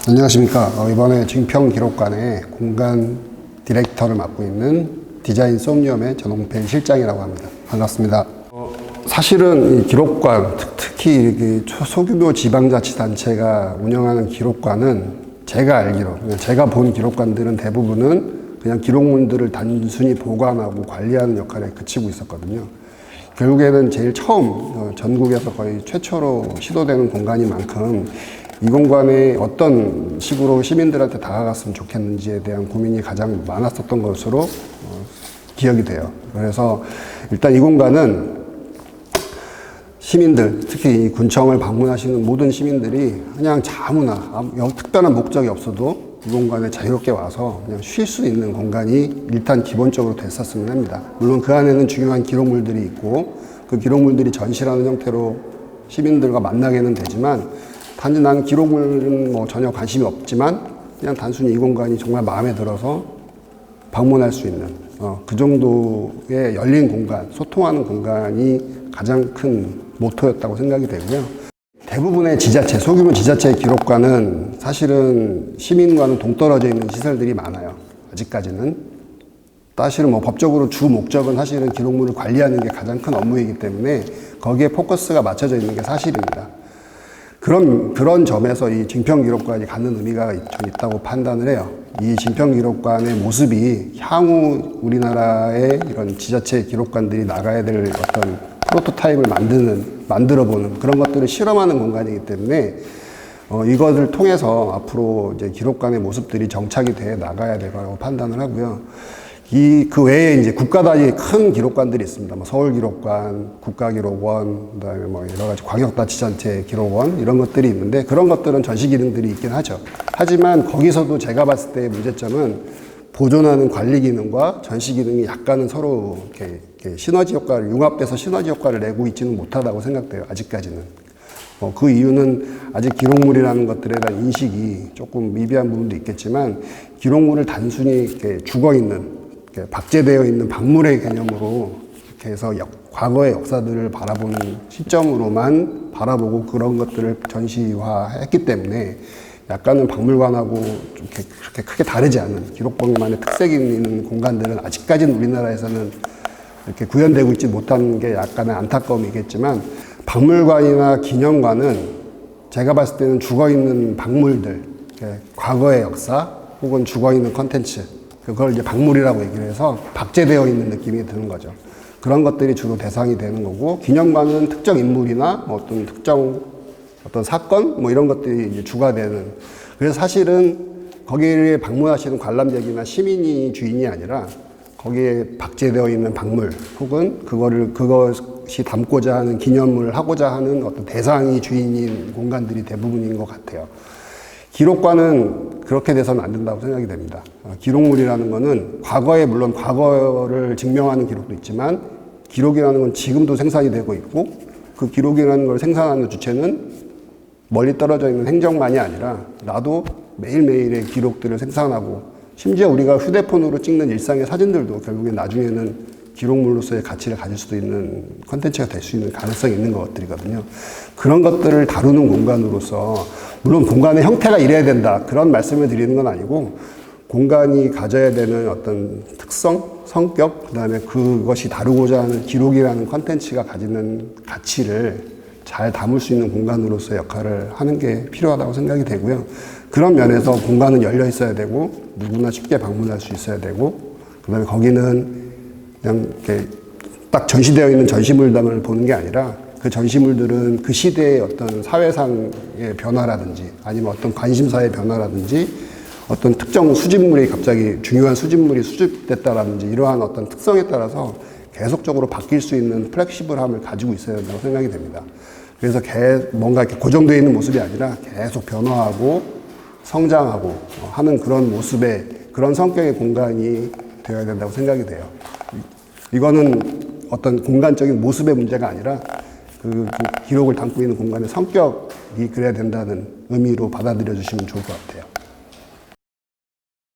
안녕하십니까. 이번에 증평기록관의 공간 디렉터를 맡고 있는 디자인 솜니엄의 전홍필 실장이라고 합니다. 반갑습니다. 사실은 이 기록관, 특히 소규모 지방자치단체가 운영하는 기록관은 제가 알기로, 제가 본 기록관들은 대부분은 그냥 기록물들을 단순히 보관하고 관리하는 역할에 그치고 있었거든요. 결국에는 제일 처음 전국에서 거의 최초로 시도되는 공간인 만큼 이 공간에 어떤 식으로 시민들한테 다가갔으면 좋겠는지에 대한 고민이 가장 많았었던 것으로 기억이 돼요. 그래서 일단 이 공간은 시민들, 특히 이 군청을 방문하시는 모든 시민들이 그냥 아무나 특별한 목적이 없어도 이 공간에 자유롭게 와서 그냥 쉴 수 있는 공간이 일단 기본적으로 됐었으면 합니다. 물론 그 안에는 중요한 기록물들이 있고 그 기록물들이 전시라는 형태로 시민들과 만나게는 되지만 단지 나는 기록물은 전혀 관심이 없지만 그냥 단순히 이 공간이 정말 마음에 들어서 방문할 수 있는 그 정도의 열린 공간, 소통하는 공간이 가장 큰 모토였다고 생각이 되고요. 대부분의 지자체, 소규모 지자체의 기록관은 사실은 시민과는 동떨어져 있는 시설들이 많아요. 아직까지는. 사실은 법적으로 주 목적은 사실은 기록물을 관리하는 게 가장 큰 업무이기 때문에 거기에 포커스가 맞춰져 있는 게 사실입니다. 그런 점에서 이 증평기록관이 갖는 의미가 전 있다고 판단을 해요. 이 증평기록관의 모습이 향후 우리나라의 이런 지자체 기록관들이 나가야 될 어떤 프로토타입을 만들어보는 그런 것들을 실험하는 공간이기 때문에 이것을 통해서 앞으로 이제 기록관의 모습들이 정착이 돼 나가야 될 거라고 판단을 하고요. 그 외에 이제 국가 단위 큰 기록관들이 있습니다. 서울기록관, 국가기록원, 그다음에 여러 가지 광역단체장체 기록원 이런 것들이 있는데 그런 것들은 전시 기능들이 있긴 하죠. 하지만 거기서도 제가 봤을 때의 문제점은 보존하는 관리 기능과 전시 기능이 약간은 서로 이렇게 시너지 효과를 융합돼서 시너지 효과를 내고 있지는 못하다고 생각돼요. 아직까지는. 그 이유는 아직 기록물이라는 것들에 대한 인식이 조금 미비한 부분도 있겠지만 기록물을 단순히 이렇게 죽어 있는 박제되어 있는 박물의 개념으로 이렇게 해서 과거의 역사들을 바라보는 시점으로만 바라보고 그런 것들을 전시화했기 때문에 약간은 박물관하고 좀 그렇게 크게 다르지 않은 기록관만의 특색이 있는 공간들은 아직까지는 우리나라에서는 이렇게 구현되고 있지 못한 게 약간의 안타까움이겠지만 박물관이나 기념관은 제가 봤을 때는 죽어있는 박물들, 과거의 역사 혹은 죽어있는 컨텐츠 그걸 이제 박물이라고 얘기를 해서 박제되어 있는 느낌이 드는 거죠. 그런 것들이 주로 대상이 되는 거고 기념관은 특정 인물이나 어떤 특정 어떤 사건 이런 것들이 이제 주가 되는. 그래서 사실은 거기에 방문하시는 관람객이나 시민이 주인이 아니라 거기에 박제되어 있는 박물 혹은 그것이 담고자 하는 기념을 하고자 하는 어떤 대상이 주인인 공간들이 대부분인 것 같아요. 기록관은 그렇게 돼서는 안 된다고 생각이 됩니다. 기록물이라는 거는 과거에 물론 과거를 증명하는 기록도 있지만 기록이라는 건 지금도 생산이 되고 있고 그 기록이라는 걸 생산하는 주체는 멀리 떨어져 있는 행정만이 아니라 나도 매일매일의 기록들을 생산하고 심지어 우리가 휴대폰으로 찍는 일상의 사진들도 결국에 나중에는 기록물로서의 가치를 가질 수도 있는 콘텐츠가 될 수 있는 가능성이 있는 것들이거든요. 그런 것들을 다루는 공간으로서 물론 공간의 형태가 이래야 된다 그런 말씀을 드리는 건 아니고 공간이 가져야 되는 어떤 특성, 성격, 그다음에 그것이 다루고자 하는 기록이라는 콘텐츠가 가지는 가치를 잘 담을 수 있는 공간으로서 역할을 하는 게 필요하다고 생각이 되고요. 그런 면에서 공간은 열려 있어야 되고 누구나 쉽게 방문할 수 있어야 되고 그다음에 거기는 그냥 이렇게 딱 전시되어 있는 전시물들을 보는 게 아니라 그 전시물들은 그 시대의 어떤 사회상의 변화라든지 아니면 어떤 관심사의 변화라든지 어떤 특정 수집물이 갑자기 중요한 수집물이 수집됐다라든지 이러한 어떤 특성에 따라서 계속적으로 바뀔 수 있는 플렉시블함을 가지고 있어야 된다고 생각이 됩니다. 그래서 뭔가 이렇게 고정되어 있는 모습이 아니라 계속 변화하고 성장하고 하는 그런 모습의 그런 성격의 공간이 되어야 된다고 생각이 돼요. 이거는 어떤 공간적인 모습의 문제가 아니라 그 기록을 담고 있는 공간의 성격이 그래야 된다는 의미로 받아들여 주시면 좋을 것 같아요.